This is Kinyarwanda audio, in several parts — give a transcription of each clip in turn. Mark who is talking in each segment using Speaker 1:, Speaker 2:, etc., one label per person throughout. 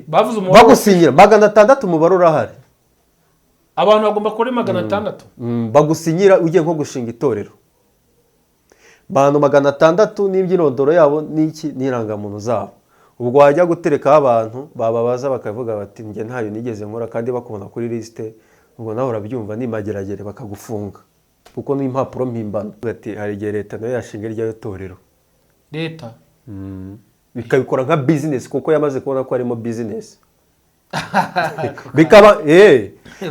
Speaker 1: bavuze umubare
Speaker 2: bagusinyira 600 umubare urahari
Speaker 1: abantu bagomba kuri 600
Speaker 2: bagusinyira ugiye nko gushinga itorero bantu 600 n'ibyirondoro yabo n'iki nirangamuntu zabo ubwo wajya gutereka abantu bababaza bakavuga bati nge ntayo nigeze nkora kandi bakubona kuri liste ubwo nawe urabyumva ni mageragere bakagufunga kuko ni impapuro mpimbano ati hari igihe leta nayo yashinga iryo torero
Speaker 1: leta
Speaker 2: bikabikora nka business kuko yamaze kubona ko arimo business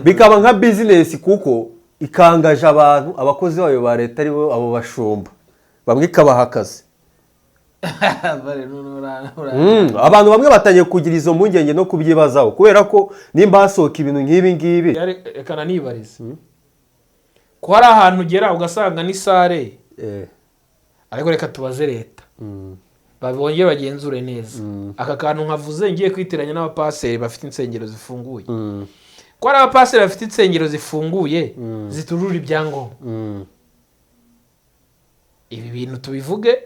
Speaker 2: bikaba nka business kuko ikangaje abantu abakozi bayo ba leta aribo abo bashumba bamwe kabaha akazi abantu bamwe batangiye kugira izo mpungenge no kubyibazaho kubera ko nimba hasohoka ibintu nk'ibi ngibi
Speaker 1: reka nibarize ko hari ahantu ugera ugasanga ni sare ariko reka tubaze leta babonye bagenzure neza aka kantu nkavuze ngiye kwiteranya n'abapaseri bafite insengero zifunguye ko ari abapaseri bafite insengero zifunguye zitujuje ibyangombwa ibi bintu tubivuge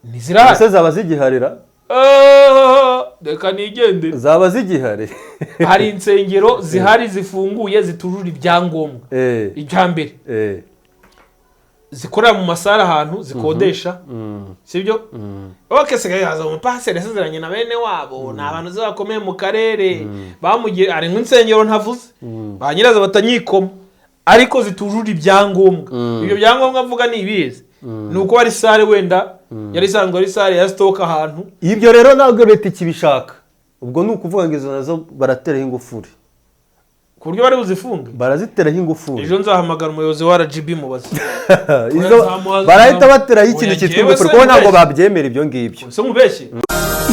Speaker 1: ntizirahari
Speaker 2: ese zaba zigiharira
Speaker 1: reka nigendere
Speaker 2: zaba zigihari
Speaker 1: hari insengero zihari zifunguye zitujuje ibyangombwa ibyambere zikorera mu masara ahantu zikodesha sibyo oke se gaza umupaseri yasezeranye na bene wabo na abantu zakomeye mu karere bamugiye ari nk'insengero ntavuze banyiraza batanyikoma ariko zitujuje ibyangombwa ibyo byangombwa mvuga ni ibizi nuko ari sare wenda yari isanzwe ari sare ya stock ahantu
Speaker 2: ibyo rero ntabwo leta ikibishaka ubwo ni ukuvuga ngo izo nazo barateraho ingufuri
Speaker 1: ku buryo bari buzifunge
Speaker 2: baraziteraho ingufuri
Speaker 1: ejo nzahamagara umuyobozi wa RGB mubaza
Speaker 2: izo barahita bateraho ikintu cyitwa ingufuri kuko ntabwo babyemera ibyo ngibyo
Speaker 1: se mubeshye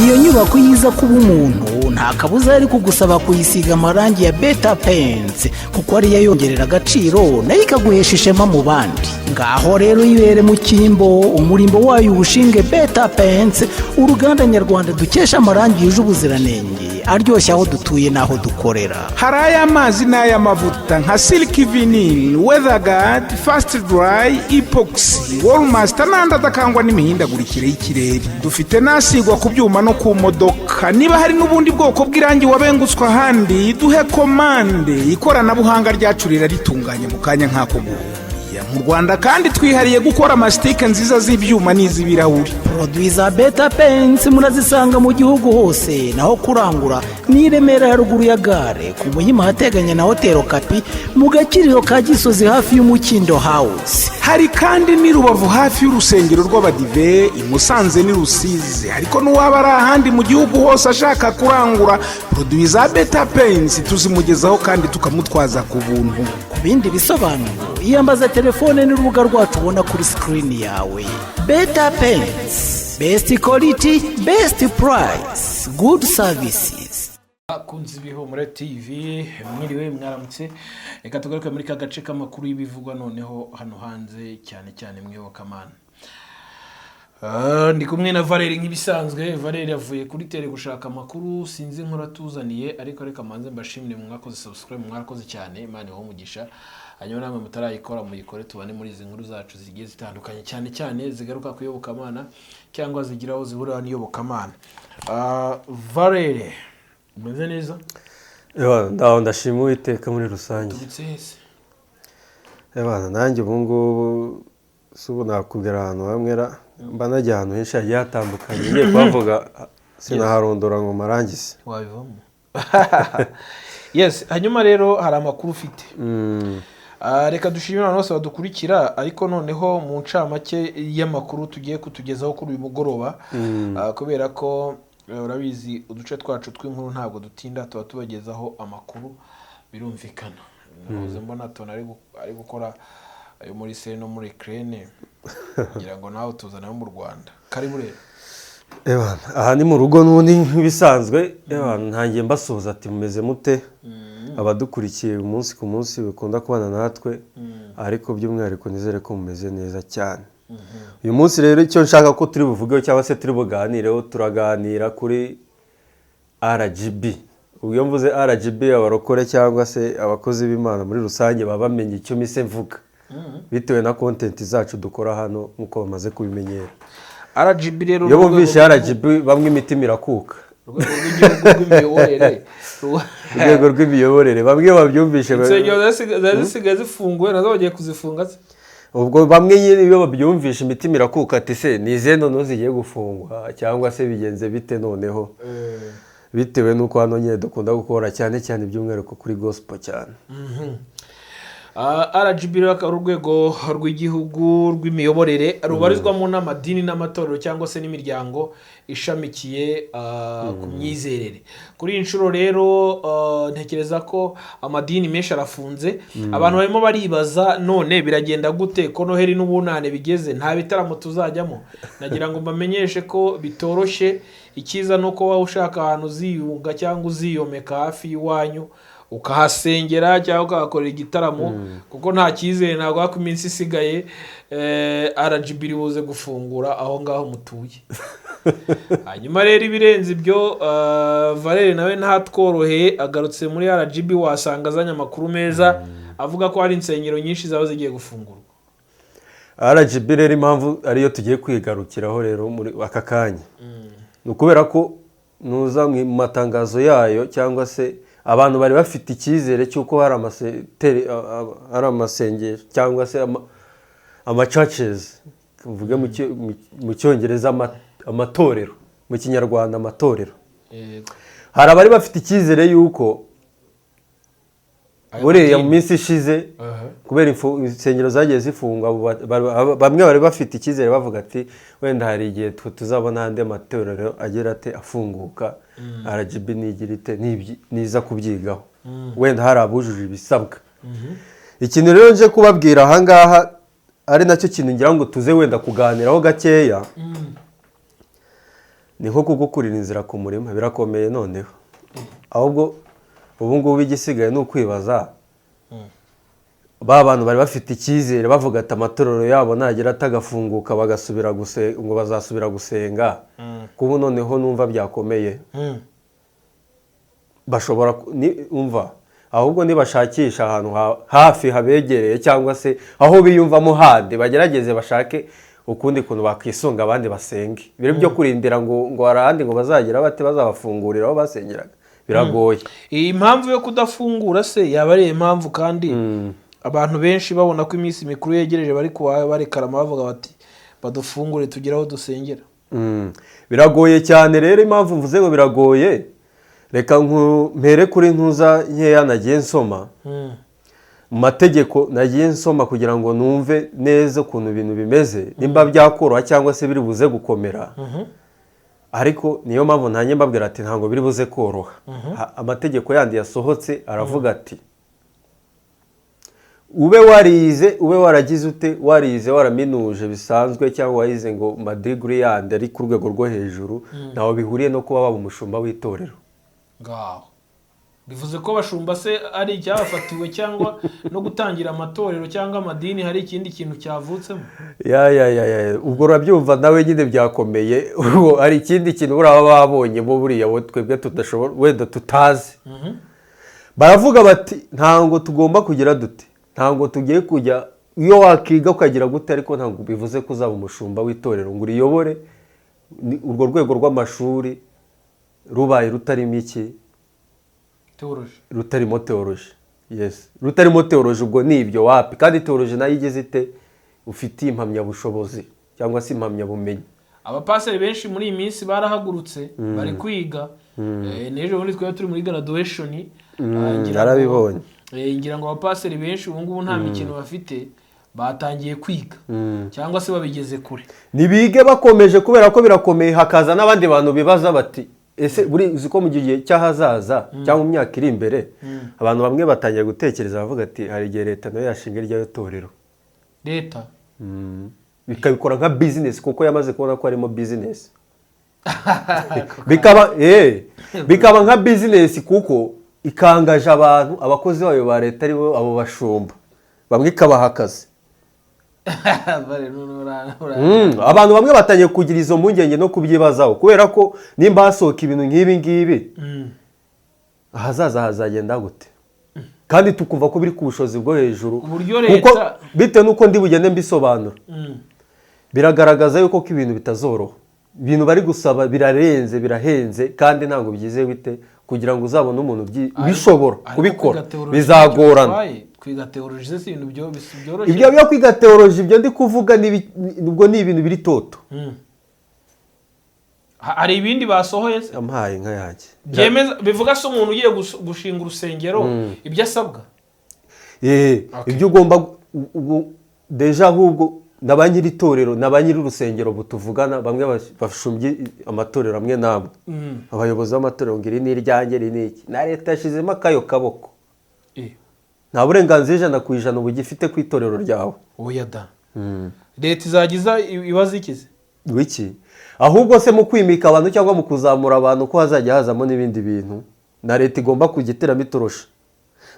Speaker 3: iyo nyubako yiza kuba umuntu nta kabuza ari kugusaba kuyisiga amarangi ya Beta Paints kuko ariyo yongerera agaciro nayo ikaguhesha ishema mu bandi ngaho rero yibere mu cyimbo umurimbo wayo ubushinge Beta Paints uruganda nyarwanda dukesha amarangi yuje ubuziranenge aryoshye aho dutuye n'aho dukorera
Speaker 4: hari ay'amazi n'ay'amavuta nka Silk Vinyl, Weatherguard, Fast Dry, Epoxy, Wallmaster n'andi adakangwa n'imihindagurikire y'ikirere dufite nasigwa ku byuma no ku modoka niba hari n'ubundi bwoko bw'irangi wabengutswe ahandi duhe komande ikoranabuhanga ryacu ritunganye mu kanya nk'ako mu Rwanda kandi twihariye gukora amastike nziza z'ibyuma n'iz'ibirahuri
Speaker 3: produit za Beta Paints murazisanga mu gihugu hose naho kurangura ni Remera ya ruguru ya gare ku Muhima hateganye na Hotel Kapi mu Gakiriro ka Gisozi hafi y'Umukindo House
Speaker 4: hari kandi ni Rubavu hafi y'urusengero rw'Abadive i Musanze ni Rusizi ariko n'uwaba ari ahandi mu gihugu hose ashaka kurangura produit za Beta Paints tuzimugezaho kandi tukamutwaza ku buntu
Speaker 3: ku bindi bisobanuro iyambaza telefone n'urubuga rwacu ubona kuri screen yawe Beta Paints best quality best price good services
Speaker 1: kunzi bihumure TV mwiriwe mwaramutse reka tugaruke muri ka gace k'amakuru y'ibivugwa noneho hano hanze cyane mwiyobokamana ndi kumwe na Valeri nk'ibisanzwe Valeri yavuye kuri tele gushaka amakuru sinzi nkora tuzaniye ariko reka manze mbashimire mwakoze subscribe mwarakoze cyane Imana iho umugisha hanyuma namwe mutarayikora muyikore tubane muri izi nkuru zacu zigiye zitandukanye cyane zigaruka kuyobokamana cyangwa zigiraho zibura n'iyobokamana Valeri umeze neza
Speaker 2: ndaho ndashima Uwiteka muri rusange nanjye ubu ngubu subu nakubwira ahantu hamwera mba najya ahantu henshi hagiye hatandukanye ngiye kuhavuga sinaharondora ngo marangise
Speaker 1: wabivamo yes hanyuma rero hari amakuru ufite reka dushimira abantu bose badukurikira ariko noneho mu ncamake y'amakuru tugiye kutugezaho kuri uyu mugoroba kubera ko urabizi uduce twacu tw'inkuru ntabwo dutinda tuba tubagezaho amakuru birumvikana nahoze mbona tona ari gukora ayo muri Sene no muri Ukraine ngira ngo nawe tuzana mu Rwanda karibu rero
Speaker 2: aha ni mu rugo n'undi nk'ibisanzwe ntangiye mbasoza ati mumeze mute abadukurikiye umunsi ku munsi bikunda kubana natwe ariko by'umwihariko nizere ko mumeze neza cyane uyu munsi rero icyo nshaka ko turi buvugeho cyangwa se turi buganireho turaganira kuri RGB ubwo mvuze RGB abarokore cyangwa se abakozi b'Imana muri rusange baba bamenye icyo mise mvuga bitewe na content zacu dukora hano nkuko bamaze kubimenyera
Speaker 1: RGB rero
Speaker 2: yo bumvishe RGB bamwe imitima irakuka
Speaker 1: urwego rw'igihugu rw'imiyoborere
Speaker 2: urwego rw'imiyoborere bamwe babyumvishe
Speaker 1: insengero zisigaye zifunguye nazo bagiye kuzifunga se
Speaker 2: ubwo bamwe nyine iyo babyumvishe imitima irakuka ati se ni izihe noneho zigiye gufungwa cyangwa se bigenze bite noneho bitewe n'uko hano nyine dukunda gukora cyane cyane by'umwihariko kuri gospel cyane.
Speaker 1: RGB ari urwego rw'igihugu rw'imiyoborere rubarizwamo n'amadini n'amatorero cyangwa se n'imiryango ishamikiye ku myizerere. Kuri iyi nshuro rero ntekereza ko amadini menshi arafunze, abantu barimo baribaza none biragenda gute ko Noheli n'ubunane bigeze nta bitaramo tuzajyamo. Nagira ngo mbamenyeshe ko bitoroshye, icyiza nuko waba ushaka ahantu uziyunga cyangwa uziyomeka hafi y'iwanyu ukahasengera cyangwa ukahakorera igitaramo kuko nta cyizere ntabwo ko iminsi isigaye RGB buze gufungura aho ngaho mutuye. Hanyuma rero ibirenze ibyo Valere nawe ntatworoheye agarutse muri RGB wasanga azanye amakuru meza avuga ko hari insengero nyinshi zaba zigiye gufungurwa.
Speaker 2: RGB rero impamvu ariyo tugiye kwigarukiraho rero muri aka kanya ni ukubera ko nuza mu matangazo yayo cyangwa se abantu bari bafite icyizere cy'uko hari amasengesho cyangwa se ama-churches tuvuge mu cyongereza amatorero, mu kinyarwanda amatorero. Hari abari bafite icyizere y'uko buriya mu minsi ishize kubera insengero zagiye zifungwa bamwe bari bafite icyizere bavuga ati wenda hari igihe tuzabona andi amatorero agira ate afunguka, RGB nigira ite niza kubyigaho wenda hari abujuje ibisabwa. Ikintu rero nje kubabwira ahangaha ari nacyo kintu ngira ngo tuze wenda kuganiraho gakeya, ni nko kugukurira inzira ku murima birakomeye noneho, ahubwo ubu ngubu igisigaye ni ukwibaza ba bantu bari bafite icyizere bavuga ati amatorero yabo nagira atagafunguka bagasubira ngo bazasubira gusenga, kubu noneho numva byakomeye bashobora umva ahubwo nibashakisha ahantu hafi habegereye cyangwa se aho biyumvamo handi bagerageze bashake ukundi kuntu bakwisunga abandi basenge. Biri byo kurindira ngo harahandi ngo bazagira bate bazabafungurira aho basengeraga biragoye.
Speaker 1: Iyi mpamvu yo kudafungura se yaba ari impamvu kandi abantu benshi babona ko iminsi mikuru yegereje bari barekarama bavuga bati badufungure tugire aho dusengera.
Speaker 2: Biragoye cyane rero impamvu mvuze ngo biragoye, reka mpere kuri ntuza nkeya nagiye nsoma mu mategeko nagiye nsoma kugira ngo numve neza ukuntu ibintu bimeze nimba byakoroha cyangwa se biri buze gukomera. Ariko niyo mpamvu ntange mbabwira ati ntabwo biri buze koroha. Amategeko yandi yasohotse aravuga ati ube waragize ute warize waraminuje bisanzwe cyangwa wayize ngo madiguri yandi ari ku rwego rwo hejuru naho bihuriye no kuba waba umushumba w'itorero.
Speaker 1: Ngaho bivuze ko bashumba se ari icyabafatiwe cyangwa no gutangira amatorero cyangwa amadini hari ikindi kintu cyavutsemo.
Speaker 2: Ubwo urabyumva nawe nyine byakomeye. Hari ikindi kintu baba babonye bo buriya twebwe tudashobora wenda tutazi. Baravuga bati ntabwo tugomba kugira dute, ntabwo tugiye kujya iyo wakiga ukagira gute, ariko ntabwo bivuze ko uzaba umushumba w'itorero ngo uriyobore urwo rwego rw'amashuri rubaye rutarimo iki rutarimo teoloji. Rutarimo teoloji ubwo ni ibyo wapi, kandi teoloji nayo igeze ite ufitiye impamyabushobozi cyangwa se impamyabumenyi.
Speaker 1: Abapaseri benshi muri iyi minsi barahagurutse bari kwiga. N'ejo bundi twari turi muri graduation
Speaker 2: narabibonye.
Speaker 1: Ngira ngo abapaseri benshi ubu ngubu nta mikino bafite batangiye kwiga cyangwa se babigeze kure.
Speaker 2: Nibige bakomeje kubera ko birakomeye, hakaza n'abandi bantu bibaza bati ese buri uziko mu gihe cyahazaza cyangwa mu myaka iri imbere abantu bamwe batangiye gutekereza bavuga ati hari igihe leta nayo yashinga iryo torero.
Speaker 1: Leta
Speaker 2: bikabikora nka business kuko yamaze kubona ko harimo business. Bikaba nka business kuko ikangaje abantu, abakozi bayo ba leta ari bo abo bashumba bamwe ikabaha akazi. Abantu bamwe batangiye kugira izo mpungenge no kubyibazaho kubera ko nimba hasohoka ibintu nk'ibi ngibi ahazaza hazagenda gute, kandi tukumva ko biri ku bushobozi bwo hejuru kuko bitewe n'uko ndi bugende mbisobanura biragaragaza yuko ko ibintu bitazoroha. ibintu bari gusaba birahenze kandi ntabwo byizewe bite kugira ngo uzabone umuntu ubishobora kubikora bizagorana.
Speaker 1: Kwiga teoloji si ibintu byoroshye.
Speaker 2: Ibyo byo kwiga teoloji ibyo ndi kuvuga ubwo ni ibintu biri toto.
Speaker 1: Hari ibindi basohoye se
Speaker 2: ampaye nka yanjye
Speaker 1: byemeza bivuga se umuntu ugiye gushinga urusengero ibyo asabwa.
Speaker 2: Ibyo ugomba deja ahubwo n'abanyiri itorero n'abanyiri urusengero butuvugana bamwe bashumbye amatorero amwe namwe abayobozi b'amatorero ngiri n'iryange riniki na leta yashizemo akayo kaboko nta burenganzira 100% ubu gifite ku itorero ryawe.
Speaker 1: Oya da leta izagiza ibaza ikize
Speaker 2: wiki ahubwo se mu kwimika abantu cyangwa mu kuzamura abantu ko hazajya hazamo n'ibindi bintu na leta igomba kugiteramo itorosha.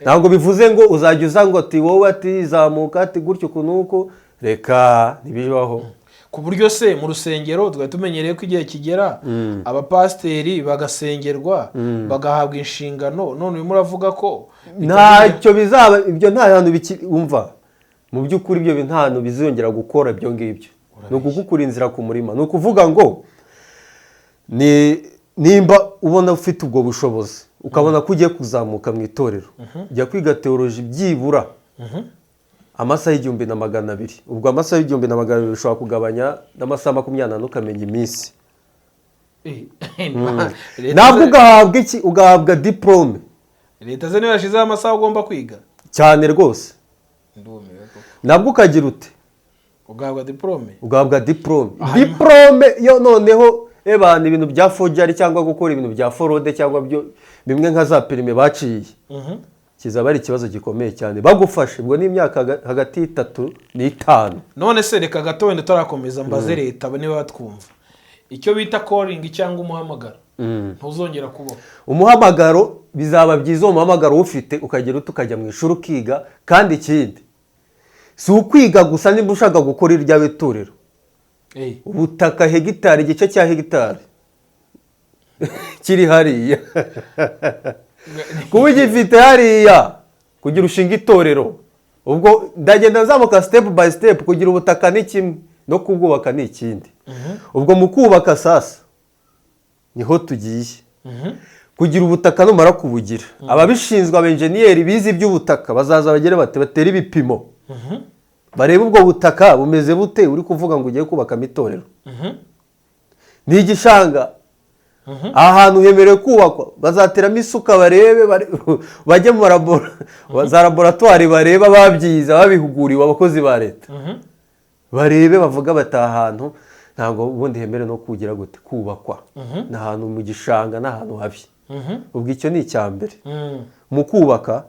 Speaker 2: Ntabwo bivuze ngo uzajya uzango ati wowe ati zamuka ati gutyo kunuko reka nibibaho
Speaker 1: ku buryo se mu rusengero twa tumenyereye ko igihe kigera abapasteri bagasengerwa bagahabwa inshingano none uyu muravuga ko
Speaker 2: ntacyo bizaba ibyo nta hantu umva mu by'ukuri ibyo nta hantu bizongera gukora ibyo ngibyo no kugukura inzira ku murima no kuvuga ngo nimba ubona ufite ubwo bushobozi ukabona ko ugiye kuzamuka mu itorero jya kwiga teoloji byibura amasaha 1200 ubwo amasaha 1200 bishobora kugabanya n'amasaha 24 ukamenya iminsi ntabwo ugahabwa iki ugahabwa diplome
Speaker 1: leta ze niyo yashizeho amasaha ugomba kwiga
Speaker 2: cyane rwose nabwo ukagira ute
Speaker 1: ugahabwa diplome
Speaker 2: diplome yo noneho ebana ibintu bya forgery cyangwa gukora ibintu bya forode cyangwa byo bimwe nka za perime baciye kizaba ari ikibazo gikomeye cyane bagufashe ubwo n'imyaka hagati y'3 n'5.
Speaker 1: None se reka gato wenda tarakomeza mbaze leta niba batwumva icyo bita calling cyangwa umuhamagaro ntuzongera kubaho.
Speaker 2: Umuhamagaro bizaba byiza umuhamagaro ufite ukagera utukajya mu ishuri ukiga kandi ikindi si ukwiga gusa nimba ushaka gukora iryawe itorero ubutaka hegitari igice cya hegitari kiri hariya kuba ugifite hariya kugira ushinga itorero ubwo ndagenda nzamuka step by step kugira ubutaka ni kimwe no kubwubaka ni ikindi ubwo mu kubaka sasa niho tugiye kugira ubutaka numara kubugira ababishinzwe abenjeniyeri bizi by'ubutaka bazaza bagere batera ibipimo barebe ubwo butaka bumeze bute uri kuvuga ngo ugiye kubaka itorero ni igishanga ahantu hemerewe kubakwa bazateramo isuka barebe bajye mu laboratoire bareba babyiza babihuguriwe abakozi ba leta barebe bavuga bati ahantu ntabwo ubundi hemerewe no kugira gute kubakwa na ahantu mu gishanga na ahantu habi ubwo icyo ni icyambere mu kubaka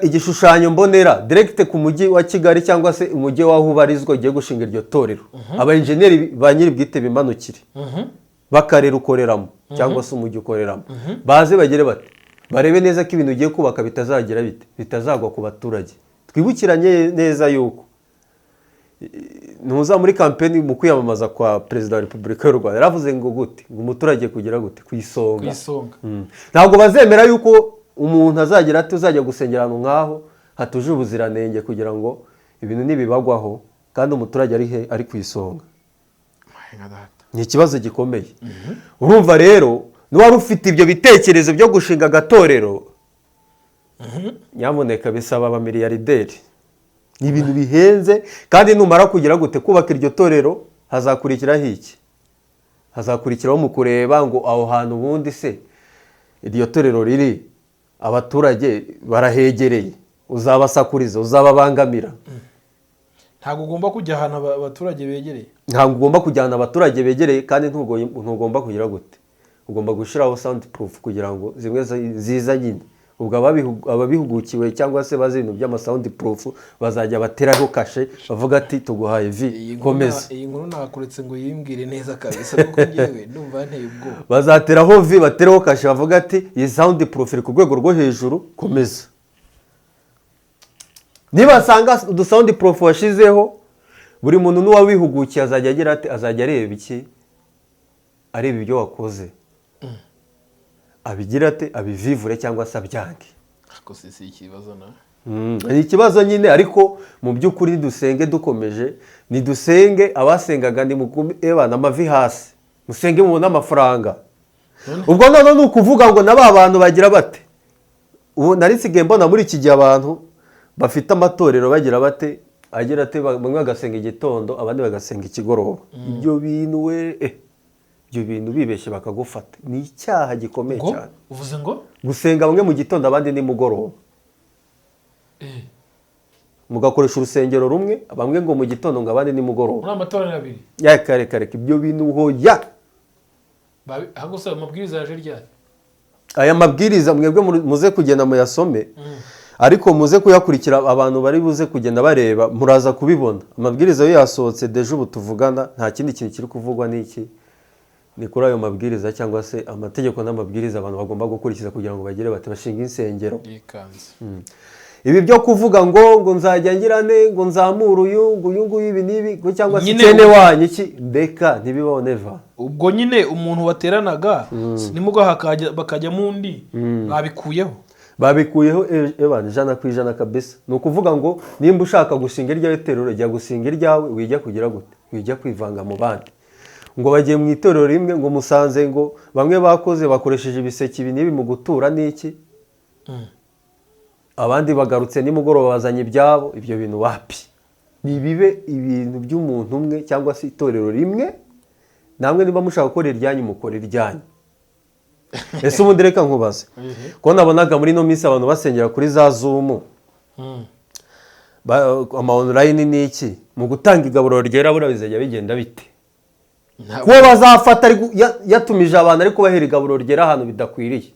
Speaker 2: igishushanyo mbonera direct ku mujyi wa Kigali cyangwa se umujyi waho ubarizwa ugiye gushinga iryo torero aba engineer ba nyiri bwite bimanukire bakarera ukoreramo cyangwa se umujyi ukoreramo baze bagere bati barebe neza ko ibintu ugiye kubaka bitazagira bitazagwa ku baturage. Twibukiranye neza yuko nuza muri campaign mu kwiyamamaza kwa Perezida wa Repubulika y'u Rwanda yaravuze ngo gute ngo umuturage kugira gute kwisonga ntabwo bazemera yuko umuntu azagira ati uzajya gusengera ahantu nkaho hatuje ubuziranenge kugira ngo ibintu nibibagwaho kandi umuturage ari kwisonga. Ni ikibazo gikomeye. Urumva rero niwari ufite ibyo bitekerezo byo gushinga gatorero nyamuneka bisaba abamiliyarderi ni ibintu bihenze kandi numara kugira gute kubaka iryo torero hazakurikiraho iki hazakurikiraho mu kureba ngo aho hantu ubundi se iryo torero riri abaturage barahegereye uzabasakuriza uzababangamira.
Speaker 1: Ntabwo ugomba kujya ahantu abaturage begereye
Speaker 2: ntabwo ugomba kujyana abaturage begereye kandi ntugomba kugira gute ugomba gushiraho soundproof kugira ngo zimwe ziza nyine ubwo ababihugukiwe cyangwa se bazi ibintu by'ama soundproof bazajya bateraho kashe bavuga ati tuguhaye vi komeza.
Speaker 1: Iyi nkuru nakuretse ngo yimbwire neza kabisa kuko ngewe ndumva nteye ubwoba.
Speaker 2: Bazateraho vi bateraho kashe bavuga ati iyi soundproof iri ku rwego rwo hejuru komeza. Niba sanga du soundproof washizeho buri muntu n'uwabihugukiye azajya agira ati azajya areba iki areba ibyo wakoze abigira ate abivivure cyangwa se abyange.
Speaker 1: Ako si ikibazo na
Speaker 2: ni ikibazo nyine ariko mu by'ukuri dusenge dukomeje nidusenge abasengaga ni mukubana amavi hasi musenge mubona amafaranga ubwo none ni ukuvuga ngo naba abantu bagira bate ubu nari nsigaye mbona muri iki gihe abantu bafite amatorero bagira bate agira ate bamwe bagasenga igitondo abandi bagasenga ikigoroba ibyo bintu ibyo bintu bibeshye bakagufata ni icyaha gikomeye cyane
Speaker 1: uvuze ngo
Speaker 2: gusenga bamwe mu gitondo abandi ni mugoroba mugakoresha urusengero rumwe bamwe ngo mu gitondo ngo abandi ni mugoroba
Speaker 1: muri amatorero abiri
Speaker 2: yakareka ibyo bintu hoya
Speaker 1: ahubwo se amabwiriza yaje ryari
Speaker 2: aya mabwiriza mwebwe muze kugenda muyasome ariko muze kuyakurikira abantu bari buze kugenda bareba muraza kubibona amabwiriza yo yasohotse deje ubu tuvugana nta kindi kintu kiri kuvugwa n'iki ni kuri ayo mabwiriza cyangwa se amategeko n'amabwiriza abantu bagomba gukurikiza kugira ngo bagire bati bashinga insengero ibi byo kuvuga ngo nzajya ngirane ngo nzamure uyu nguyu ibi n'ibi cyangwa se cyene wanyu iki ndeka ntibibaho neva
Speaker 1: ubwo nyine umuntu wateranaga nimugwa bakajya mu ndi
Speaker 2: babikuyeho ijana ku ijana kabisa ni ukuvuga ngo nimba ushaka gushinga iryawe itorero jya gushinga iryawe wijya kugira gute wijya kwivanga mu bandi ngo bagiye mu itorero rimwe ngo musanze ngo bamwe bakoze bakoresheje ibiseke ibi n'ibi mu gutura n'iki abandi bagarutse nimugoroba bazanye ibyabo ibyo bintu wapi nibibe ibintu by'umuntu umwe cyangwa se itorero rimwe namwe niba mushaka gukora iryanyu mukora iryanyu ese ubundi reka nkubaze ko nabonaga muri ino minsi abantu basengera kuri za Zoom ama online n'iki mu gutanga igaburo ryera bizajya bigenda bite kuba bazafata yatumije abantu ariko bahera igaburo ryera ahantu bidakwiriye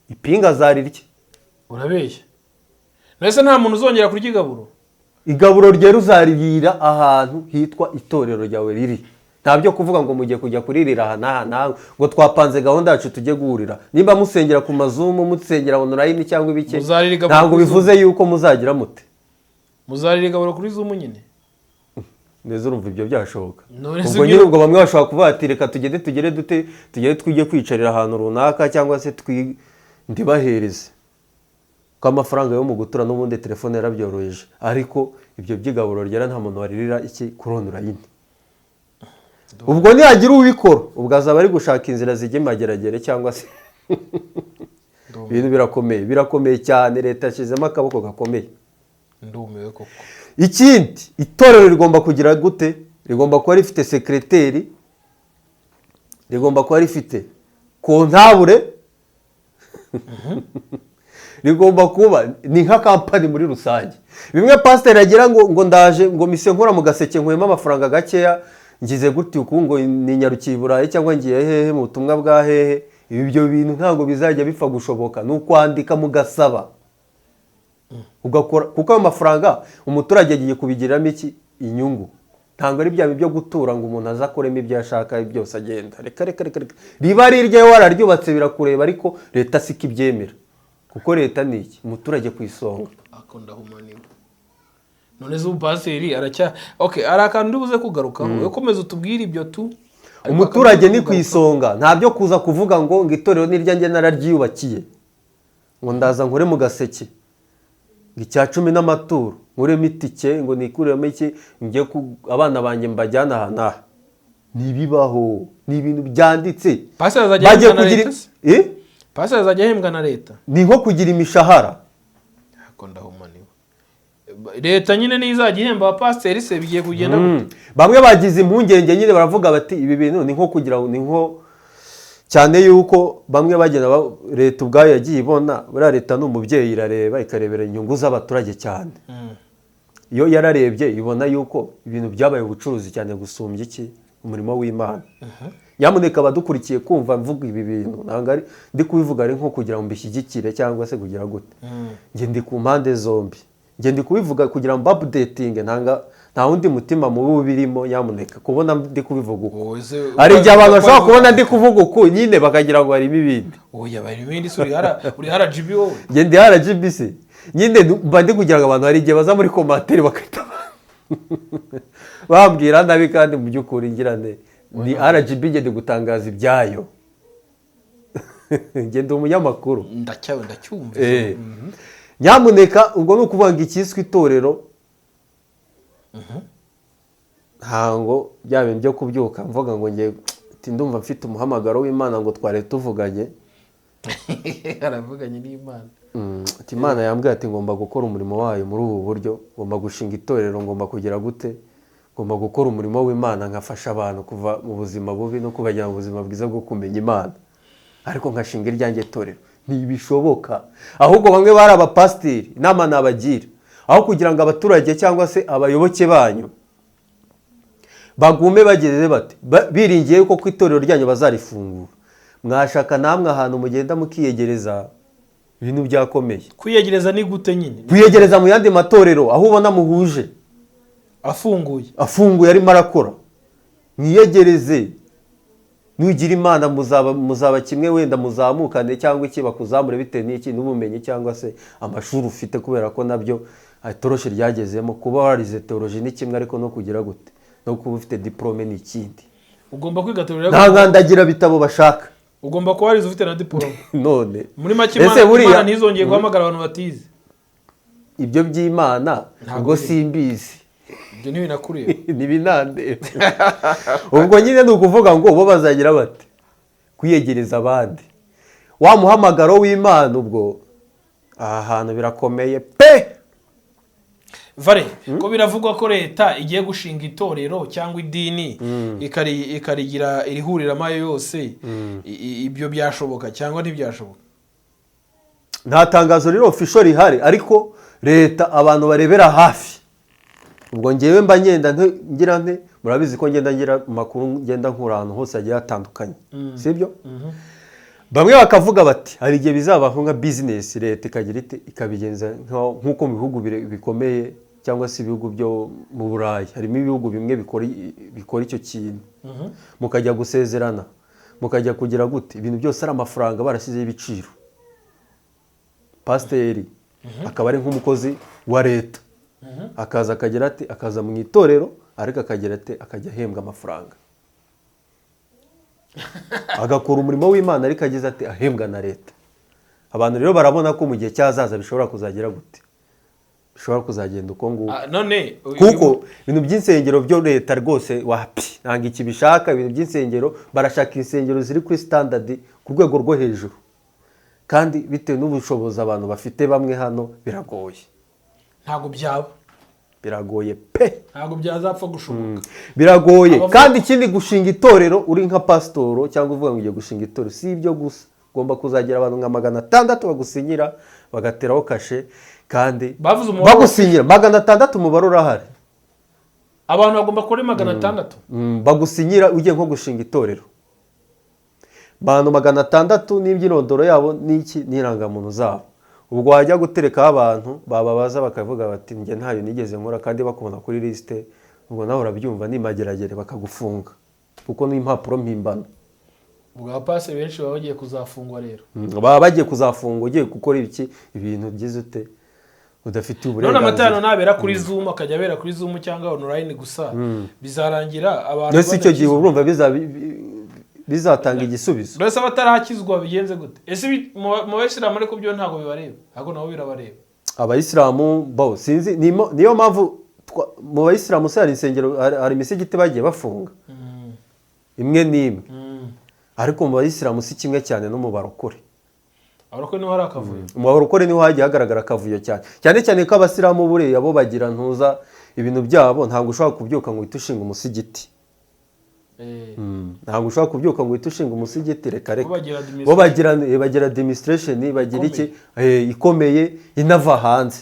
Speaker 2: ipinga zarirye
Speaker 1: urabeshya nese nta muntu uzongera kurya
Speaker 2: igaburo ryera uzarira ahantu hitwa itorero ryawe riri ntabyo kuvuga ngo mugiye kujya kuririra aha ngo twapanze gahunda yacu tujye guhurira nimba musengera ku mazumu musengera online cyangwa ibike ntabwo bivuze yuko muzagira mute
Speaker 1: muzarira igaburo kuri Zoom nyine
Speaker 2: neza urumva ibyo byashoboka ubwo nyine ubwo bamwe bashobora kuvuga ati reka tugere dute tugere twige kwicarira ahantu runaka cyangwa se ndibahereze ko amafaranga yo mu gutura n'ubundi telefone yarabyoroheje ariko ibyo by'igaburo ryera nta muntu waririra iki kuri online ubwo nihagira ubikora ubwo azaba ari gushaka inzira zijya mageragere cyangwa se ibintu birakomeye cyane leta yashyizemo akaboko gakomeye
Speaker 1: ndumiwe koko
Speaker 2: ikindi itorero rigomba kugira gute rigomba kuba rifite sekreteri rigomba kuba rifite kontabure rigomba kuba ni nka kampani muri rusange bimwe pasiteri agira ngo ndaje ngo mise nkora mu gaseke nkwema amafaranga gakeya ngize gute uku ngo ninyarukiye Burayi cyangwa ngiye hehe mu butumwa bwa hehe ibyo bintu ntabwo bizajya bipfa gushoboka ni ukwandika mugasaba ugakora kuko ayo mafaranga umuturage agiye kubigiramo iki inyungu ntabwo ari bya byo gutura ngo umuntu azakoremo ibyo ashaka byose agenda reka riba ari iryawe wararyubatse birakureba ariko leta siko ibyemera kuko leta ni iki umuturage ku isonga
Speaker 1: akunda humaniwe none zo paseri okay ari akantu ndibuze kugarukaho ukomeza utubwira ibyo tu
Speaker 2: umuturage ni ku isonga ntabyo kuza kuvuga ngo itorero niryanjye nararyubakiye ngo ndaza nkore mu gaseke icya 10 n'amaturo nkuremo itike ngo nikuremo iki ngiye abana banjye mbajyana aha nibibaho ni ibintu byanditse
Speaker 1: paseri azajya ahembwa na leta
Speaker 2: ni nko kugira imishahara
Speaker 1: akunda humaniwe leta nyine n'izajya ihemba abapasiteri se bigiye kugenda gute
Speaker 2: bamwe bagize impungenge nyine baravuga bati ibi bintu ni nko kugira ni nko cyane yuko bamwe bagena leta ubwayo yagiye ibona buriya leta ni umubyeyi irareba ikarebera inyungu z'abaturage cyane iyo yararebye ibona yuko ibintu byabaye ubucuruzi cyane gusumbya iki umurimo w'Imana yamuneka abadukurikiye kumva mvuga ibi bintu nanga ndi kubivuga ari nko kugira ngo mbishyigikire cyangwa se kugira gute nge ndi ku mpande zombi nge ndi kubivuga kugira ngo updating nta wundi mutima mubi birimo yamuneka kubona ndi kubivuga uko ari igihe abantu bashobora kubona ndi kuvuga uko nyine bakagira ngo harimo ibindi
Speaker 1: oya barimo ibindi uri RGB wowe
Speaker 2: nge ndi RGB se nyine mba ndi kugira ngo abantu hari igihe baza muri commentaire bakahita babwira nabi kandi mu by'ukuri ngirane ni RGB ngende gutangaza ibyayo ngende umunyamakuru
Speaker 1: ndacyumva
Speaker 2: nyamuneka ubwo ni ukuvuga ngo ikiswe itorero ntango bya bintu byo kubyuka mvuga ngo ngiye ndumva mfite umuhamagaro w'Imana ngo twari tuvuganye
Speaker 1: aravuganye n'Imana
Speaker 2: ati Imana yambwiye ati ngomba gukora umurimo wayo muri ubu buryo, ngomba gushinga itorero, ngomba kugira gute, ngomba gukora umurimo w'Imana nkafasha abantu kuva mu buzima bubi no kubajyana mu buzima bwiza bwo kumenya Imana, ariko nkashinga iryanjye torero. Ntibishoboka. Ahubwo bamwe bari abapasiteri, inama nabagira, aho kugira ngo abaturage cyangwa se abayoboke banyu bagume bageze bate biringiye yuko ku itorero ryanyu bazarifungura, mwashaka namwe ahantu mugenda mukiyegereza ibintu byakomeye.
Speaker 1: Kwiyegereza ni gute nyine?
Speaker 2: Kwiyegereza mu yandi matorero aho ubona muhuje afunguye arimo arakora, mwiyegereze. Nugira Imana muzaba kimwe, wenda muzamukane cyangwa iki bakuzamure bitewe n'iki n'ubumenyi cyangwa se amashuri ufite, kubera ko nabyo itoroshe ryagezemo. Kuba warize teoloji ni kimwe, ariko no kugira gute no kuba ufite diplome ni ikindi.
Speaker 1: Ugomba kwiga teoloji,
Speaker 2: nta ngandagira bitabo bashaka.
Speaker 1: Ugomba kuba warize ufite na diplome.
Speaker 2: None
Speaker 1: muri make Imana ntizongeye guhamagara abantu batize.
Speaker 2: Ibyo by'Imana ngo simbizi,
Speaker 1: ibyo ntibinakureba.
Speaker 2: Nibinande. Ubwo nyine ni ukuvuga ngo bo bazagira bate kwiyegereza abandi. Wa muhamagaro w'Imana ubwo aha hantu birakomeye pe.
Speaker 1: Vare, ko biravugwa ko leta igiye gushinga itorero cyangwa idini ikarigira irihuriramo ayo yose, ibyo byashoboka cyangwa ntibyashoboka?
Speaker 2: Nta tangazo rero official rihari, ariko leta abantu barebera hafi. Ubwo ngewe mba ngenda ngira nte, murabizi ko ngenda ngira makuru, ngenda nkura ahantu hose agiye atandukanye, sibyo? Bamwe bakavuga bati hari igihe bizabaho nka business, leta ikagira ite ikabigenza nk'uko mu bihugu bikomeye cyangwa se ibihugu byo mu Burayi. Harimo ibihugu bimwe bikora icyo kintu, mukajya gusezerana, mukajya kugira gute, ibintu byose ari amafaranga barashyizeho ibiciro. Pasiteri akaba ari nk'umukozi wa leta, akaza akagira ati akaza mu itorero, ariko akagira ati akajya ahembwa amafaranga, agakora umurimo w'Imana, ariko agize ati ahembwa na leta. Abantu rero barabona ko mu gihe cyazaza bishobora kuzagira gute, bishobora kuzagenda uko nguko.
Speaker 1: None
Speaker 2: kuko ibintu by'insengero byo leta rwose wapi nanga iki bishaka. Ibintu by'insengero barashaka insengero ziri kuri standard ku rwego rwo hejuru, kandi bitewe n'ubushobozi abantu bafite bamwe hano biragoye.
Speaker 1: Ntago byaba,
Speaker 2: biragoye pe,
Speaker 1: ntago byazapfa gushoboka.
Speaker 2: Biragoye. Kandi ikindi gushinga itorero uri nka pasitoro cyangwa uvuga ngo ugiye gushinga itorero, si ibyo gusa, ugomba kuzagira abantu nka 600 bagusinyira, bagateraho kashe, kandi bagusinyira 600 umubare urahari.
Speaker 1: Abantu bagomba kuri 600
Speaker 2: bagusinyira ugiye nko gushinga itorero. Abantu 600 n'ibyirondoro yabo n'iki n'irangamuntu zabo. Ubwo wajya guterekaho abantu bababaza bakavuga bati njye ntayo nigeze nkora, kandi bakubona kuri liste, ubwo nawe urabyumva ni mageragere bakagufunga, kuko ni impapuro mpimbano.
Speaker 1: Ubwo abapase benshi baba bagiye kuzafungwa rero.
Speaker 2: Baba bagiye kuzafungwa ugiye gukora ibiki, ibintu byiza ute udafite uburenganzira.
Speaker 1: None amatano nabera kuri Zoom, akajya abera kuri Zoom cyangwa online gusa, bizarangira abantu
Speaker 2: bose icyo gihe urumva bizatanga igisubizo.
Speaker 1: Bose batarakizwa bigenze gute? Ese mu Bayisilamu ariko byo ntago bibareba, ahubwo nabo birabareba.
Speaker 2: Abayisilamu bo sinzi, niyo mpamvu mu Bayisilamu se hari insengero, hari imisigiti bagiye bafunga imwe n'imwe, ariko mu Bayisilamu si kimwe cyane no mu barokore.
Speaker 1: Abarokore niho hari akavuyo.
Speaker 2: Mu barokore niho hagiye hagaragara akavuyo cyane ko Abasilamu buriya bo bagira ntuza ibintu byabo, ntabwo ushobora kubyuka ngo uhite ushinga umusigiti. Ntabwo ushobora kubyuka ngo uhite ushinga umusigiti, reka bo bagira administration, bagira iki ikomeye inava hanze.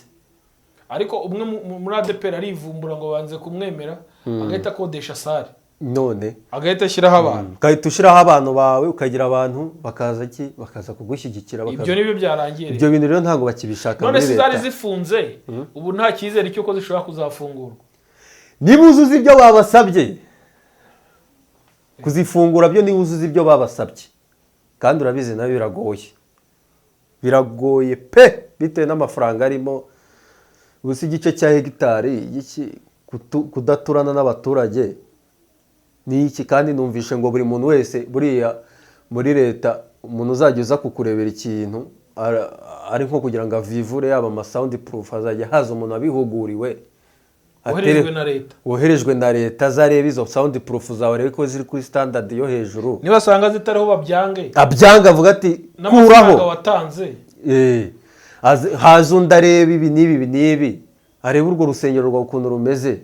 Speaker 1: Ariko umwe muri ADPR arivumbura ngo banze kumwemera, agahita akodesha sare,
Speaker 2: none
Speaker 1: agahita ashyiraho abantu,
Speaker 2: ukahita ushyiraho abantu bawe, ukagira abantu bakaza kugushyigikira.
Speaker 1: Ibyo nibyo byarangiye.
Speaker 2: Ibyo bintu rero ntabwo bakibishaka
Speaker 1: muri leta. None zari zifunze, ubu nta cyizere cy'uko zishobora kuzafungurwa.
Speaker 2: Niba uzuza ibyo babasabye kuzifungura, byo niba uzuza ibyo babasabye, kandi urabizi nayo biragoye pe, bitewe n'amafaranga arimo. Gusa igice cya hegitari kudaturana n'abaturage ni iki? Kandi numvishe ngo buri muntu wese buriya muri leta, umuntu uzajya uza kukurebera ikintu ari nko kugira ngo avivure yaba amasound proof azajya haza umuntu abihuguriwe woherejwe na leta azareba izo sound proof zawe ariko ko ziri kuri standard yo hejuru
Speaker 1: niba asanga zitariho
Speaker 2: abyanga avuga ati kuraho
Speaker 1: watanze
Speaker 2: haza undi areba ibi n'ibi areba urwo rusengero rwawe ukuntu rumeze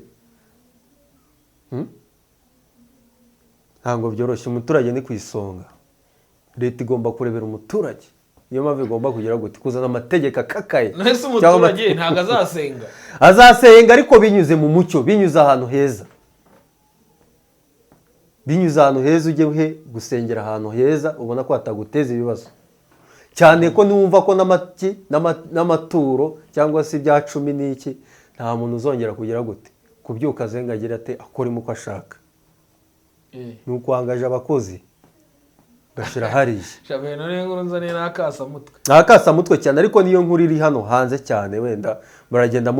Speaker 2: ntabwo byoroshye umuturage ni ku isonga leta igomba kurebera umuturage niyo mpamvu igomba kugira gute kuzana amategeko akakaye
Speaker 1: nese umuturage ntabwo
Speaker 2: azasenga ariko binyuze mu mucyo binyuze ahantu heza ujye gusengera ahantu heza ubona ko hataguteza ibibazo cyane ko numva ko n'amaturo cyangwa se ibya 10 n'iki nta muntu uzongera kugira gute kubyuka azengagira ate akoremo uko ashaka ni ukwangaje abakozi gashira hariye
Speaker 1: shabeno n'inguru nzane
Speaker 2: n'akasamutwe cyane ariko niyo nkuru iri hano hanze cyane wenda baragenda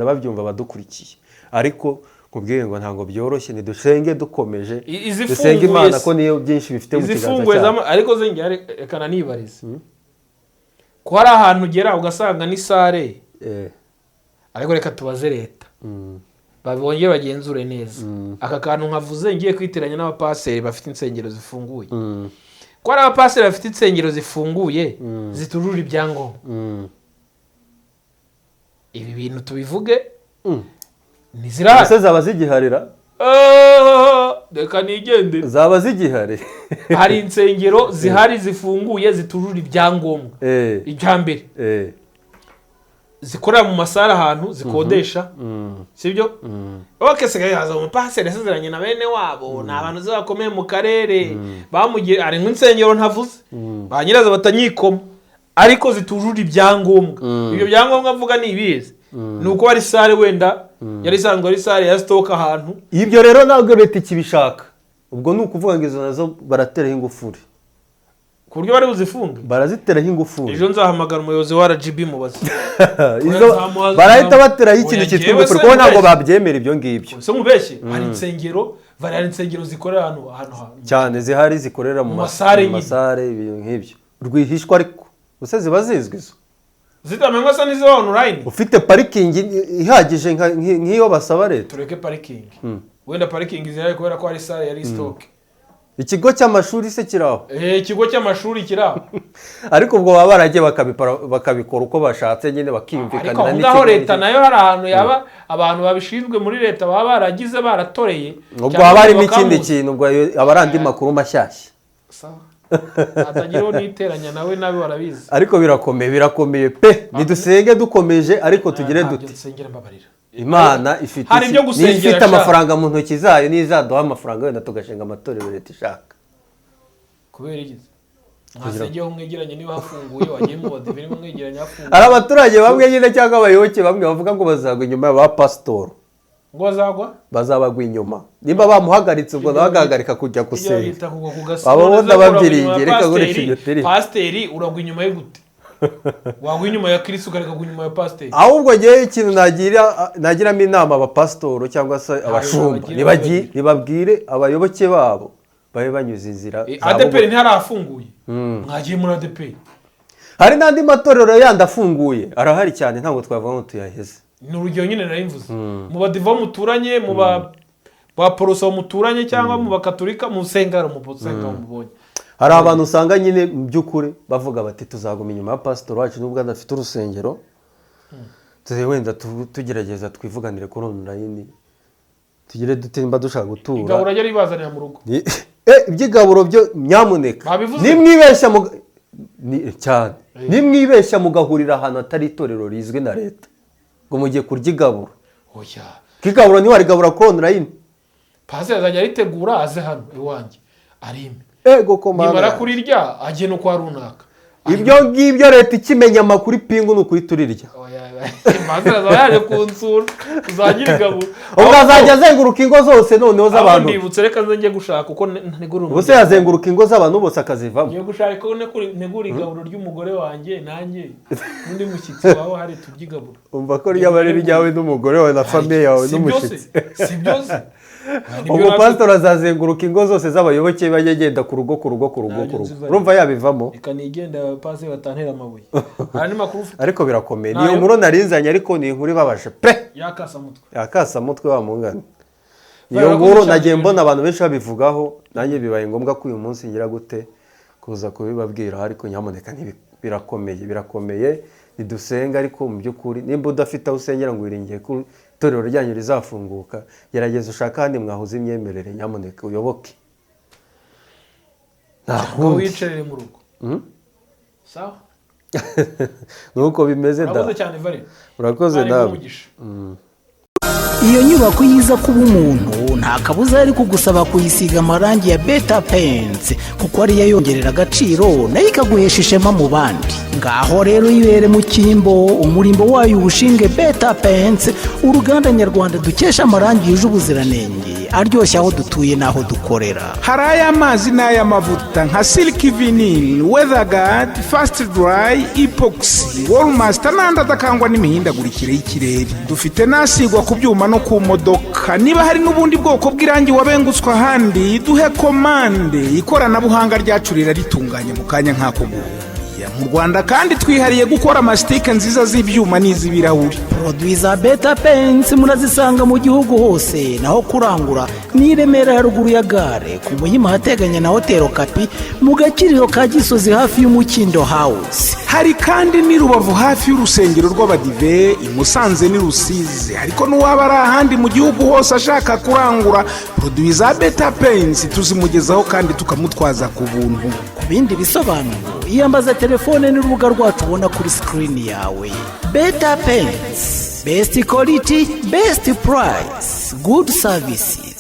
Speaker 2: babyumva badukurikiye ariko kubwiye ngo ntango byoroshye ni dusenge dukomeje dusenge Imana ko niyo byinshi bifite mu kiganza cyawe
Speaker 1: ariko zenge reka nanibarize ko hari ahantu ugera ugasanga ni sare ariko reka tubaze leta babonye bagenzure neza aka kantu nkavuze ngiye kwiteranya n'abapaseri bafite insengero zifunguye ko ari abapaseri bafite insengero zifunguye zitujuje ibyangombwa ibi bintu tubivuge ntizirahari
Speaker 2: ese zaba zigiharira
Speaker 1: reka nigendere
Speaker 2: zaba zigihari
Speaker 1: hari insengero zihari zifunguye zitujuje ibyangombwa ibyambere zikorera mu masara ahantu zikodesha sibyo bakesega yaza umupaseri asezeranye na bene wabo na abantu zakomeye mu karere bamugiye ari nk'insengero ntavuze banyiraza batanyikoma ariko zitujuje ibyangombwa ibyo byangombwa mvuga ni ibizi nuko ari sare wenda yari isanzwe ari sare ya stock ahantu
Speaker 2: ibyo rero ntabwo leta ikibishaka ubwo ni ukuvuga ngo izo nazo barateraho ingufuri
Speaker 1: ku buryo bari buzifunge
Speaker 2: baraziteraho ingufuri
Speaker 1: ejo nzahamagara umuyobozi wa RGB mubaza
Speaker 2: izo barahita bateraho ikintu cyitwa ingufuri kuko ntabwo babyemera ibyo ngibyo
Speaker 1: se mubeshye hari insengero zikorera ahantu
Speaker 2: cyane zihari zikorera mu masare ibintu nk'ibyo rwihishwa ariko use ziba zizwi zo
Speaker 1: zitamenywa se nizo online
Speaker 2: ufite parikingi ihagije nk'iyo basaba leta
Speaker 1: tureke parikingi wenda parikingi zihari kubera ko hari sare yari stock
Speaker 2: ikigo cy'amashuri se kiraho
Speaker 1: ikigo cy'amashuri kiraho
Speaker 2: ariko ubwo baba baragiye bakabikora uko bashatse nyine bakiyumvikanira
Speaker 1: n'ikigo aho leta nayo hari ahantu yaba abantu babishinzwe muri leta baba baragize baratoreye
Speaker 2: ubwo haba harimo ikindi kintu ubwo abarandi makuru mashyashya
Speaker 1: atagiraho n'iteranya nawe nabi barabizi
Speaker 2: ariko birakomeye pe nidusenge dukomeje ariko tugire dute Imana ifite amafaranga mu ntoki zayo n'izaduha amafaranga wenda tugashinga amatorero leta ishaka
Speaker 1: kubera igize ntasengeho mwegeranye niba hafunguye wagiye mu badivini mwegeranye hafunguye
Speaker 2: hari abaturage bamwe nyine cyangwa abayoboke bamwe bavuga ngo bazagwa inyuma y'aba pastor
Speaker 1: ngo
Speaker 2: bazabagwa inyuma nimba bamuhagaritse ubwo nabagahagarika kujya gusenga abo ndababyiringiye reka gurisha iyo teri
Speaker 1: pasteri uragwa inyuma ye gute wagwa inyuma ya Kristo ukareka inyuma ya pasteri
Speaker 2: ahubwo ngiye ikintu nagiramo inama abapasitoro cyangwa se abashumba nibabwire abayoboke babo babe banyuze inzira
Speaker 1: ADPR ntiharafunguye mwagiye muri ADPR
Speaker 2: hari n'andi matorero yandi afunguye arahari cyane ntabwo twavuga ngo tuyaheze
Speaker 1: ni urugero nyine narimvuze mu badiva muturanye mu ba poroso muturanye cyangwa mu bakatolika mu sengaro mubonye
Speaker 2: hari abantu usanga nyine mu by'ukuri bavuga bati tuzaguma inyuma ya pastor wacu nubwo adafite urusengero wenda tugerageza twivuganire kuri online tugire dutemba dushaka gutura
Speaker 1: igaburo ryo ribazanira mu rugo
Speaker 2: iby'igaburo byo nyamuneka nimwibeshya cyane nimwibeshya mugahurira ahantu atari itorero rizwi na leta ngo mugiye kurya igaburo kigaburo ntiwarigabura kuri online
Speaker 1: pastor azajya aritegura aze hano iwanjye arime
Speaker 2: nimara
Speaker 1: kurirya agena uko runaka
Speaker 2: ibyo ngibyo leta ikimenya amakuru ipingu ni ukuri turirya
Speaker 1: maziraza yaje kunsura uzagira igaburo
Speaker 2: ubwo azajya azenguruka ingo zose noneho z'abantu
Speaker 1: ndibutse reka nze gushaka uko ntegura
Speaker 2: ubwo se yazenguruka ingo z'abantu bose akazivamo
Speaker 1: ngiye gushaka ko ntegura igaburo ry'umugore wanjye nanjye n'undi mushyitsi wawe hari turya igaburo
Speaker 2: umva ko ryaba ari ryawe n'umugore wawe na famiye yawe n'umushyitsi
Speaker 1: si byose
Speaker 2: umupasitori azazenguruka ingo zose z'abayoboke bajya agenda ku rugo urumva yabivamo
Speaker 1: reka nigenda pasiteri batantera amabuye
Speaker 2: ariko birakomeye niyo nkuru narinzanye ariko ni inkuru ibabaje pe yakasamutwe wa mungana iyo nkuru nagiye mbona abantu benshi babivugaho nanjye bibaye ngombwa ko uyu munsi ngira gute kuza kubibabwira ariko nyamuneka birakomeye nidusenga ariko mu by'ukuri nimba udafite aho usengera ngo wiringiye ko itorero ryanyu rizafunguka gerageza ushaka ahandi mwahuza imyemerere nyamuneka uyoboke
Speaker 1: ntabwo wicarire mu rugo sawa
Speaker 2: nuko bimeze
Speaker 1: urakoze cyane Vare
Speaker 2: urakoze nawe
Speaker 3: iyo nyubako yiza kuba umuntu nta kabuza yari kugusaba kuyisiga amarangi ya Beta Paints kuko ariyo yongerera agaciro nayo ikaguhesha ishema mu bandi ngaho rero ibere mu cyimbo umurimbo wayo ubushinge Beta Paints uruganda nyarwanda dukesha amarangi yuje ubuziranenge aryoshye aho dutuye n'aho dukorera
Speaker 4: hari ay'amazi n'ay'amavuta nka Silk Vinyl, Weatherguard, Fast Dry, Epoxy, Wallmaster n'andi adakangwa n'imihindagurikire y'ikirere. Dufite n'asigwa ku byuma no ku modoka. Niba hari n'ubundi bwoko bw'irangi wabengutswe ahandi duhe komande, ikoranabuhanga ryacu ritunganye mu kanya nk'ako guhumbya. Mu Rwanda kandi twihariye gukora amasitike nziza z'ibyuma n'iz'ibirahuri.
Speaker 3: Produit za Beta Paints murazisanga mu gihugu hose, naho kurangura ni Remera ya ruguru ya gare ku Muhima hateganye na Hotel Kapi mu Gakiriro ka Gisozi hafi y'Umukindo House.
Speaker 4: Hari kandi ni Rubavu hafi y'urusengero rw'Abadive, i Musanze ni Rusizi. Ariko n'uwaba ari ahandi mu gihugu hose ashaka kurangura produit za Beta Paints tuzimugezaho kandi tukamutwaza ku buntu.
Speaker 3: Ku bindi bisobanuro iyambaza telefone n'urubuga rwacu ubona kuri screen yawe. Beta Paints, best quality, best price, good services.